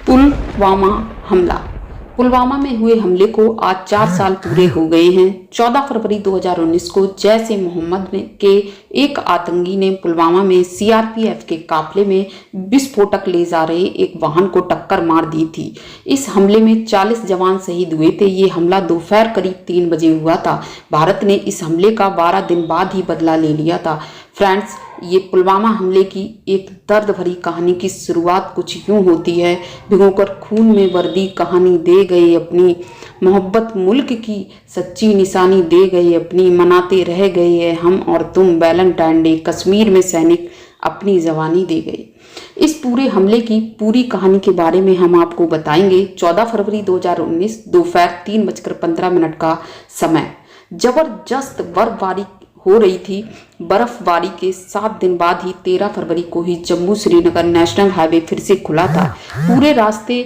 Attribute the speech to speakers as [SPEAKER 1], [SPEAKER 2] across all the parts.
[SPEAKER 1] पुलवामा हमला। पुलवामा में हुए हमले को आज 4 साल पूरे हो गए हैं। 14 फरवरी 2019 को जैश ए मोहम्मद के एक आतंकी ने पुलवामा में सीआरपीएफ के काफिले में विस्फोटक ले जा रहे एक वाहन को टक्कर मार दी थी। इस हमले में 40 जवान शहीद हुए थे। ये हमला दोपहर करीब 3 बजे हुआ था। भारत ने इस हमले का 12 दिन बाद ही बदला ले लिया था। फ्रेंड्स, ये पुलवामा हमले की एक दर्द भरी कहानी की शुरुआत कुछ यूं होती है। भिगोकर खून में वर्दी कहानी दे गए अपनी, मोहब्बत मुल्क की सच्ची निशानी दे गए अपनी, मनाते रह गए हम और तुम वैलेंटाइन डे, कश्मीर में सैनिक अपनी जवानी दे गए। इस पूरे हमले की पूरी कहानी के बारे में हम आपको बताएंगे। 14 फरवरी 2019 दोपहर 3:15 का समय। जबरदस्त बर्फबारी हो रही थी। बर्फबारी के 7 दिन बाद ही 13 फरवरी को ही जम्मू श्रीनगर नेशनल हाईवे फिर से खुला था। पूरे रास्ते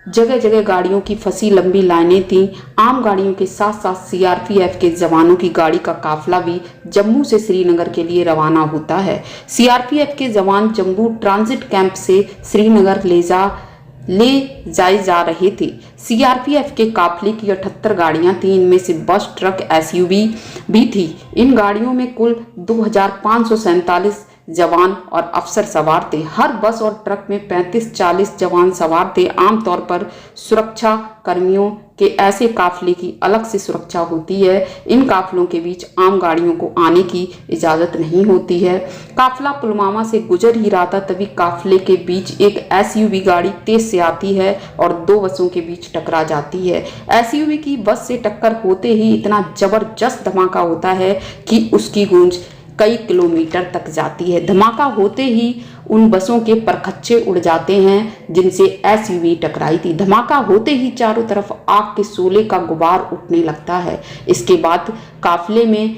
[SPEAKER 1] जगह जगह गाड़ियों की फंसी लंबी लाइनें थीं। आम गाड़ियों के साथ साथ सीआरपीएफ के जवानों की गाड़ी का काफिला भी जम्मू से श्रीनगर के लिए रवाना होता है। सीआरपीएफ के जवान जम्मू ट्रांजिट कैंप से श्रीनगर ले जाए जा रहे थे। सीआरपीएफ के काफिले की 78 गाड़ियां थीं। इनमें से बस, ट्रक, एसयूवी भी थी। इन गाड़ियों में कुल 2547 जवान और अफसर सवार थे। हर बस और ट्रक में 35-40 जवान सवार थे। आमतौर पर सुरक्षा कर्मियों के ऐसे काफिले की अलग से सुरक्षा होती है। इन काफिलों के बीच आम गाड़ियों को आने की इजाज़त नहीं होती है। काफिला पुलवामा से गुजर ही रहा था, तभी काफिले के बीच एक एसयूवी गाड़ी तेज से आती है और 2 बसों के बीच टकरा जाती है। एसयूवी की बस से टक्कर होते ही इतना जबरदस्त धमाका होता है कि उसकी गूंज कई किलोमीटर तक जाती है। धमाका होते ही उन बसों के परखच्चे उड़ जाते हैं जिनसे एसयूवी टकराई थी। धमाका होते ही चारों तरफ आग के शोले का गुबार उठने लगता है। इसके बाद काफिले में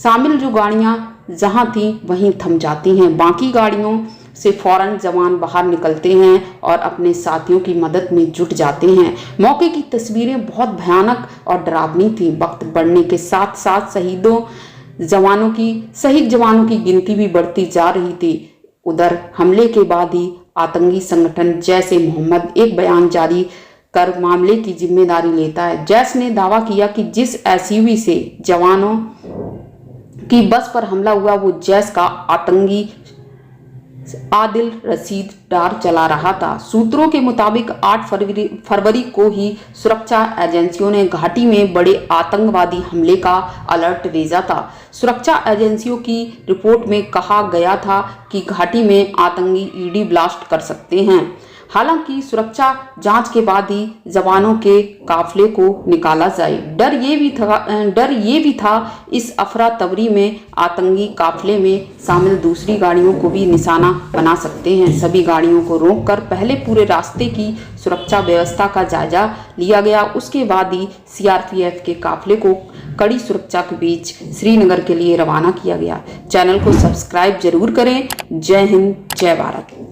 [SPEAKER 1] शामिल जो गाड़ियां जहां थीं वहीं थम जाती हैं। बाकी गाड़ियों से फौरन जवान बाहर निकलते हैं और अपने साथियों की मदद में जुट जाते हैं। मौके की तस्वीरें बहुत भयानक और डरावनी थी। वक्त बढ़ने के साथ साथ शहीद जवानों की गिनती भी बढ़ती जा रही थी। उधर हमले के बाद ही आतंकी संगठन जैश ए मोहम्मद एक बयान जारी कर मामले की जिम्मेदारी लेता है। जैश ने दावा किया कि जिस एसयूवी से जवानों की बस पर हमला हुआ वो जैश का आतंकी आदिल रशीद डार चला रहा था। सूत्रों के मुताबिक 8 फरवरी को ही सुरक्षा एजेंसियों ने घाटी में बड़े आतंकवादी हमले का अलर्ट भेजा था। सुरक्षा एजेंसियों की रिपोर्ट में कहा गया था कि घाटी में आतंकी ईडी ब्लास्ट कर सकते हैं। हालांकि सुरक्षा जांच के बाद ही जवानों के काफिले को निकाला जाए। डर ये भी था इस अफरा तफरी में आतंकी काफिले में शामिल दूसरी गाड़ियों को भी निशाना बना सकते हैं। सभी गाड़ियों को रोककर पहले पूरे रास्ते की सुरक्षा व्यवस्था का जायजा लिया गया। उसके बाद ही सीआरपीएफ के काफिले को कड़ी सुरक्षा के बीच श्रीनगर के लिए रवाना किया गया। चैनल को सब्सक्राइब जरूर करें। जय हिंद, जय भारत।